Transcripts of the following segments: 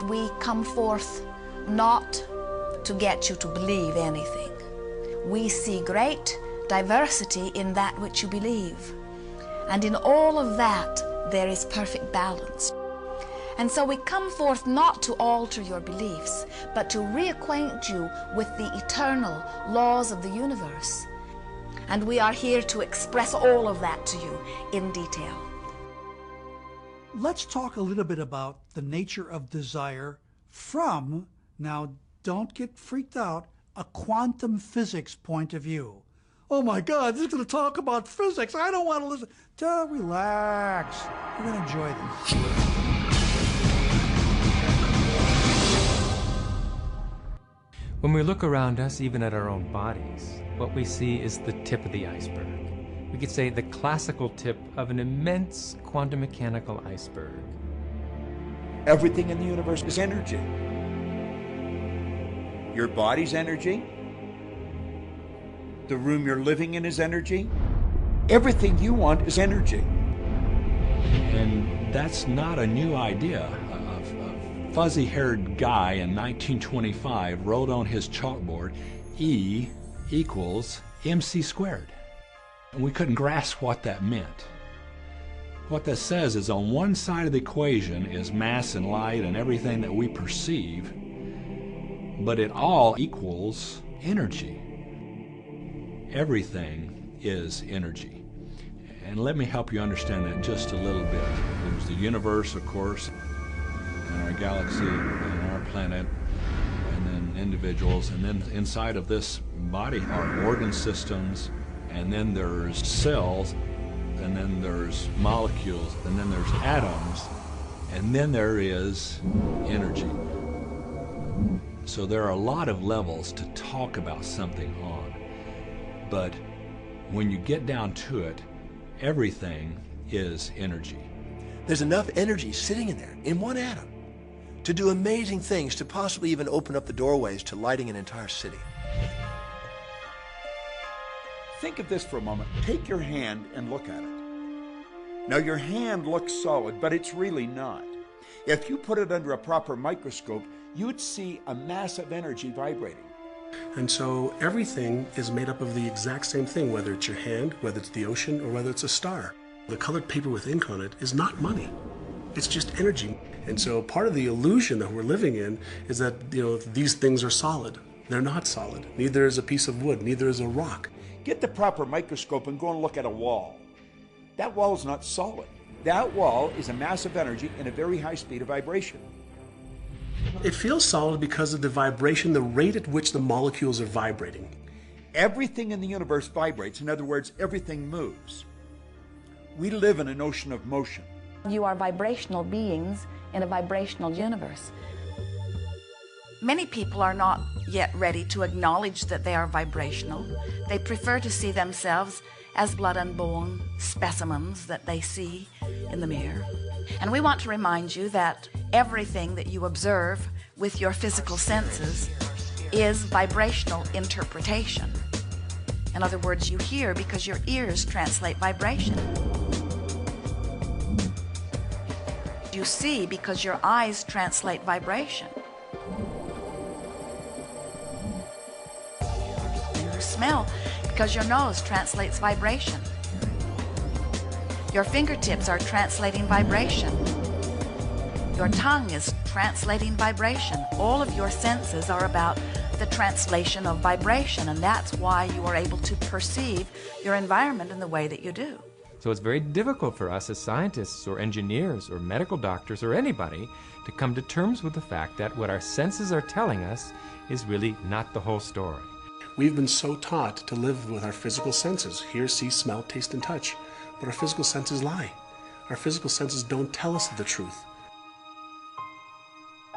We come forth not to get you to believe anything. We see great diversity in that which you believe. And in all of that, there is perfect balance. And so we come forth not to alter your beliefs, but to reacquaint you with the eternal laws of the universe. And we are here to express all of that to you in detail. Let's talk a little bit about the nature of desire from, now don't get freaked out, a quantum physics point of view. Oh my God, this is going to talk about physics. I don't want to listen. Relax. You're going to enjoy this. When we look around us, even at our own bodies, what we see is the tip of the iceberg. We could say the classical tip of an immense quantum mechanical iceberg. Everything in the universe is energy. Your body's energy. The room you're living in is energy. Everything you want is energy. And that's not a new idea. A fuzzy-haired guy in 1925 wrote on his chalkboard, E equals mc squared. And we couldn't grasp what that meant. What that says is on one side of the equation is mass and light and everything that we perceive, but it all equals energy. Everything is energy. And let me help you understand that just a little bit. There's the universe, of course, and our galaxy, and our planet, and then individuals, and then inside of this body are organ systems, and then there's cells, and then there's molecules, and then there's atoms, and then there is energy. So there are a lot of levels to talk about something on, but when you get down to it, everything is energy. There's enough energy sitting in there, in one atom, to do amazing things, to possibly even open up the doorways to lighting an entire city. Think of this for a moment. Take your hand and look at it. Now your hand looks solid, but it's really not. If you put it under a proper microscope, you'd see a mass of energy vibrating. And so everything is made up of the exact same thing, whether it's your hand, whether it's the ocean, or whether it's a star. The colored paper with ink on it is not money. It's just energy. And so part of the illusion that we're living in is that, these things are solid. They're not solid. Neither is a piece of wood, neither is a rock. Get the proper microscope and go and look at a wall. That wall is not solid. That wall is a mass of energy in a very high speed of vibration. It feels solid because of the vibration, the rate at which the molecules are vibrating. Everything in the universe vibrates. In other words, everything moves. We live in an ocean of motion. You are vibrational beings in a vibrational universe. Many people are not yet ready to acknowledge that they are vibrational. They prefer to see themselves as blood and bone specimens that they see in the mirror. And we want to remind you that everything that you observe with your physical senses is vibrational interpretation. In other words, you hear because your ears translate vibration. You see because your eyes translate vibration. You smell because your nose translates vibration. Your fingertips are translating vibration. Your tongue is translating vibration. All of your senses are about the translation of vibration, and that's why you are able to perceive your environment in the way that you do. So it's very difficult for us as scientists or engineers or medical doctors or anybody to come to terms with the fact that what our senses are telling us is really not the whole story. We've been so taught to live with our physical senses, hear, see, smell, taste, and touch. But our physical senses lie. Our physical senses don't tell us the truth.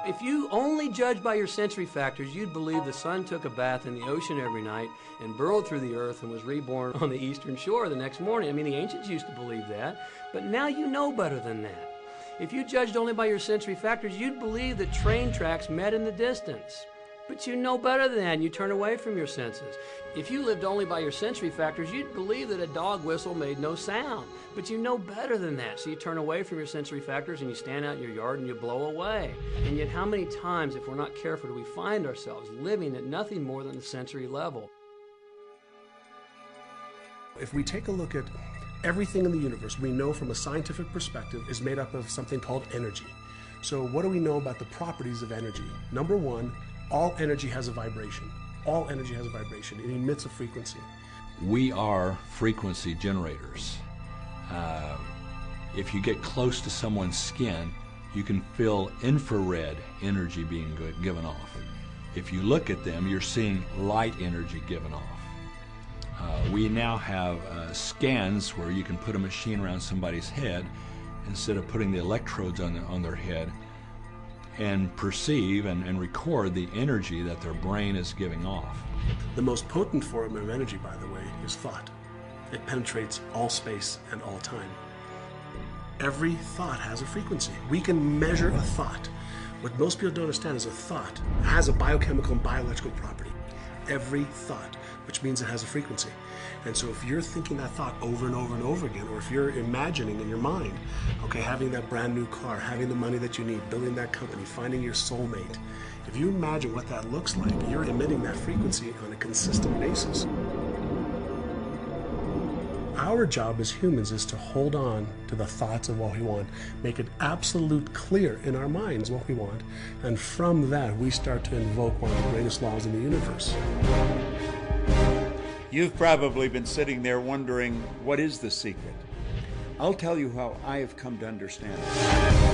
If you only judged by your sensory factors, you'd believe the sun took a bath in the ocean every night and burrowed through the earth and was reborn on the eastern shore the next morning. I mean, the ancients used to believe that, but now you know better than that. If you judged only by your sensory factors, you'd believe that train tracks met in the distance. But you know better than that, and you turn away from your senses. If you lived only by your sensory factors, you'd believe that a dog whistle made no sound. But you know better than that, so you turn away from your sensory factors and you stand out in your yard and you blow away. And yet how many times, if we're not careful, do we find ourselves living at nothing more than the sensory level? If we take a look at everything in the universe, we know from a scientific perspective is made up of something called energy. So what do we know about the properties of energy? Number one, all energy has a vibration. All energy has a vibration. It emits a frequency. We are frequency generators. If you get close to someone's skin, you can feel infrared energy being given off. If you look at them, you're seeing light energy given off. We now have scans where you can put a machine around somebody's head instead of putting the electrodes on their head, and perceive and record the energy that their brain is giving off. The most potent form of energy, by the way, is thought. It penetrates all space and all time. Every thought has a frequency. We can measure a thought. What most people don't understand is a thought has a biochemical and bioelectrical property. Every thought, which means it has a frequency. And so if you're thinking that thought over and over and over again, or if you're imagining in your mind, okay, having that brand new car, having the money that you need, building that company, finding your soulmate, if you imagine what that looks like, you're emitting that frequency on a consistent basis. Our job as humans is to hold on to the thoughts of what we want, make it absolute clear in our minds what we want, and from that we start to invoke one of the greatest laws in the universe. You've probably been sitting there wondering, what is the secret? I'll tell you how I have come to understand it.